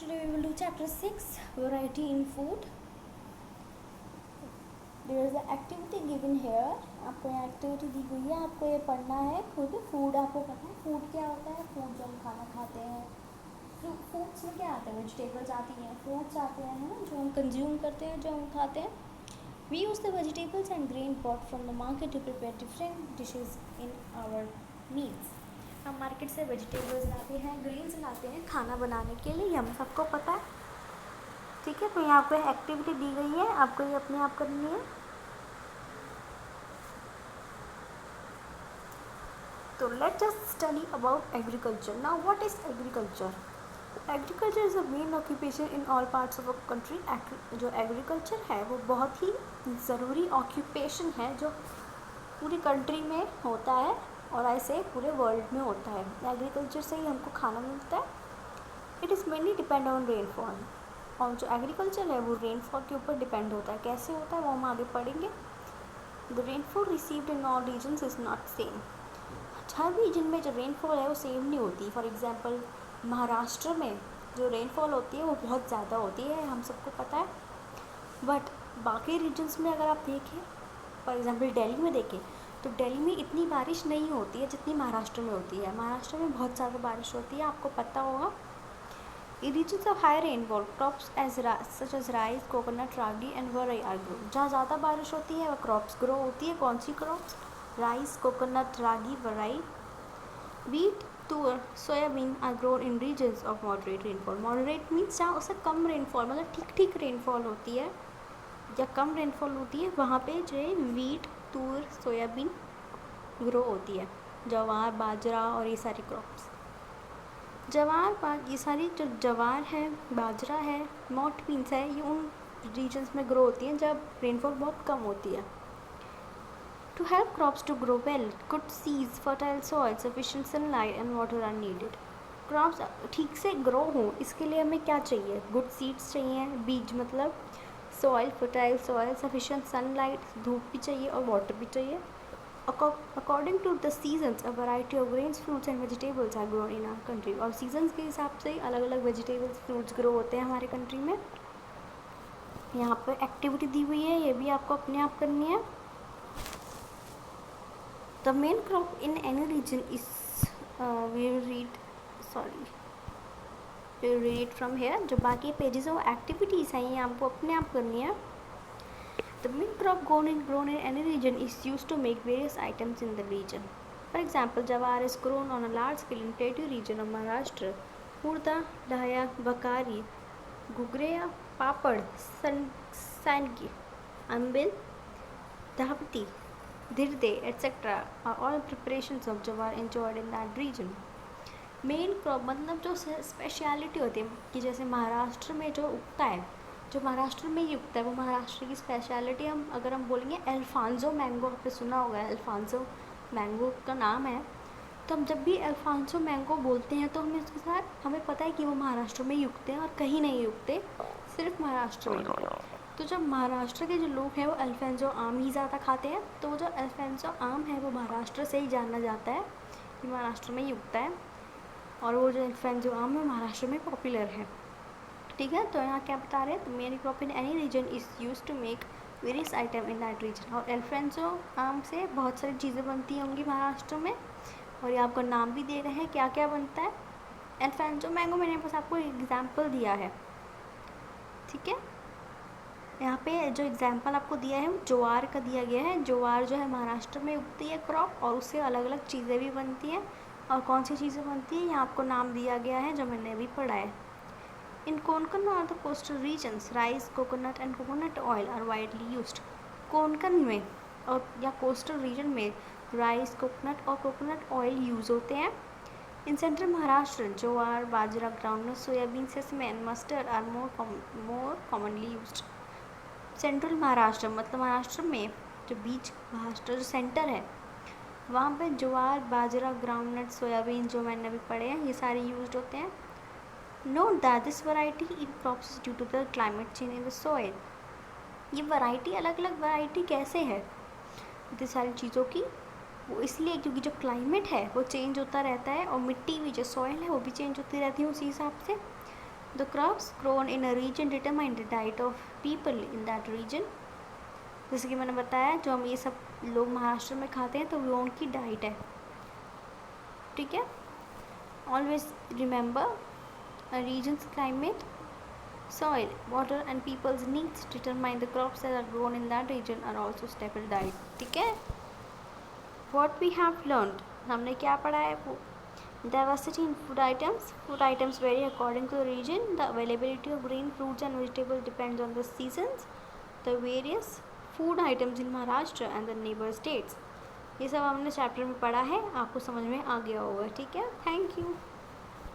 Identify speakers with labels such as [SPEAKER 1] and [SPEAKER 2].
[SPEAKER 1] Today we will do chapter 6 variety in food. There is an activity given here. आपको यहाँ activity दी हुई है, आपको ये पढ़ना है खुद. फूड आपको पता है फूड क्या होता है. फूड जो हम खाना खाते हैं, फ्रूट्स में क्या आते हैं, वेजिटेबल्स आती हैं, फ्रूट्स आते हैं, है ना, जो हम कंज्यूम करते हैं, जो हम खाते हैं. We use the vegetables and grain bought from the market to prepare different dishes in our meals. हम मार्केट से वेजिटेबल्स लाते हैं, ग्रेन्स लाते हैं खाना बनाने के लिए, हम सबको पता है. ठीक है, तो यहाँ पे एक्टिविटी दी गई है, आपको ये अपने आप करनी है. तो let's just study about agriculture. Now what is agriculture? Agriculture is the main occupation in all parts of a country. जो एग्रीकल्चर है वो बहुत ही ज़रूरी ऑक्यूपेशन है जो पूरी कंट्री में होता है और ऐसे पूरे वर्ल्ड में होता है. एग्रीकल्चर से ही हमको खाना मिलता है. It is mainly depend on rainfall. और जो एग्रीकल्चर है वो रेनफॉल के ऊपर डिपेंड होता है. कैसे होता है वो हम आगे पढ़ेंगे. The rainfall received in all regions is not same. हर रीजन में जो रेनफॉल है वो सेम नहीं होती. फॉर एग्जांपल महाराष्ट्र में जो रेनफॉल होती है वो बहुत ज़्यादा होती है, हम सबको पता है. बट बाकी रीजन्स में अगर आप देखें, फॉर एग्जांपल दिल्ली में देखें, तो दिल्ली में इतनी बारिश नहीं होती है जितनी महाराष्ट्र में होती है. महाराष्ट्र में बहुत ज़्यादा बारिश होती है, आपको पता होगा. In regions of high rainfall, crops such as rice, coconut, ragi and varai are grown. जहाँ ज़्यादा बारिश होती है वह क्रॉप्स ग्रो होती है. कौन सी क्रॉप्स? राइस, कोकोनट, रागी, वराई. Wheat, तुअर, soybean are grown in regions of moderate rainfall. Moderate means जहाँ उससे कम रेनफॉल, मतलब ठीक ठीक रेनफॉल होती है या कम रेनफॉल होती है, वहाँ पे जो है वीट, तुअर, सोयाबीन ग्रो होती है. जवार, बाजरा और ये सारी क्रॉप्स. ये सारी जो जवार है, बाजरा है, मोट बीन्स है, ये उन रीजन्स में ग्रो होती हैं जब रेनफॉल बहुत कम होती है. To help crops to grow well, good seeds, fertile soil, sufficient sunlight and water are needed. Crops ठीक से ग्रो हों इसके लिए हमें क्या चाहिए? गुड सीड्स चाहिए, बीज मतलब soil, fertile soil, sufficient sunlight, धूप भी चाहिए और वाटर भी चाहिए. According to the seasons, a variety of grains, fruits and vegetables are grown in our country. और सीजन्स के हिसाब से अलग अलग वेजिटेबल्स, फ्रूट्स ग्रो होते हैं हमारे कंट्री में. यहाँ पर एक्टिविटी दी हुई है, ये भी आपको अपने आप करनी है. The main crop in any region is we'll read from here. जो बाकी पेजेस है वो एक्टिविटीज़ हैं, ये आपको अपने आप करनी है. The main crop grown in any region is used to make various items in the region. For example, jawar is grown on a large scale in Plateau region of Maharashtra. Urda, dahya, bakari, gugreya, papad, sangi, ambil, dhavati, dirde, etc. are all preparations of jawar enjoyed in that region. Main crop मतलब जो speciality होती है कि जैसे महाराष्ट्र में जो उगता है, जो महाराष्ट्र में ही उगता है, वो महाराष्ट्र की स्पेशलिटी. हम अगर हम बोलेंगे अल्फांसो मैंगो, आपने सुना होगा अल्फांसो मैंगो का नाम है. तो हम जब भी अल्फांसो मैंगो बोलते हैं तो हमें उसके साथ हमें पता है कि वो महाराष्ट्र में ही उगते हैं और कहीं नहीं उगते, सिर्फ महाराष्ट्र में उगते हैं. तो जब महाराष्ट्र के जो लोग हैं वो अल्फांसो आम ही ज़्यादा खाते हैं, तो वो जो अल्फांसो आम है वो महाराष्ट्र से ही जाना जाता है कि महाराष्ट्र में ही उगता है. और वो जो अल्फांसो आम है महाराष्ट्र में पॉपुलर है. ठीक है, तो यहाँ क्या बता रहे हैं? तो main crop in any region is use to make various item in that region. और अल्फांसो आम से बहुत सारी चीज़ें बनती होंगी महाराष्ट्र में, और ये आपको नाम भी दे रहे हैं क्या क्या बनता है. अल्फांसो मैंगो मैंने बस आपको एग्जाम्पल दिया है. ठीक है, यहाँ पे जो एग्जाम्पल आपको दिया है वो ज्वार का दिया गया है. ज्वार जो है महाराष्ट्र में उगती है क्रॉप, और उससे अलग अलग चीज़ें भी बनती हैं. और कौन सी चीज़ें बनती हैं यहाँ आपको नाम दिया गया है जो मैंने अभी पढ़ा है. In Konkan or the coastal regions, rice, coconut and coconut oil are widely used. Konkan में और या कोस्टल रीजन में राइस, कोकोनट और कोकोनट ऑयल यूज़ होते हैं. In central Maharashtra jowar, bajra, groundnut, soybean, sesame and mustard are more commonly used. Central Maharashtra मतलब महाराष्ट्र में जो बीच महाराष्ट्र जो सेंटर है वहाँ पे ज्वार, बाजरा, ग्राउंडनट, सोयाबीन जो मैंने अभी पढ़े हैं ये सारे यूज्ड होते हैं. Note that this variety in crops is due to the climate change in the soil. ये वैरायटी अलग अलग वैरायटी कैसे है इतनी सारी चीज़ों की? वो इसलिए क्योंकि जो क्लाइमेट है वो चेंज होता रहता है और मिट्टी भी जो सॉइल है वो भी चेंज होती रहती है उसी हिसाब से. The crops grown in a region determine the diet of people in that region. जैसे कि मैंने बताया, जो हम ये सब लोग महाराष्ट्र में खाते हैं तो वो उनकी डाइट है, ठीक है। Always remember, a region's climate, soil, water and people's needs determine the crops that are grown in that region are also staple diet, ठीक है। What we have learned, हमने क्या पढ़ा है वो, diversity in food items vary according to the region, the availability of green fruits and vegetables depends on the seasons, the various food items in Maharashtra and the neighbor states। ये सब हमने chapter में पढ़ा है, आपको समझ में आ गया होगा, ठीक है। Thank you.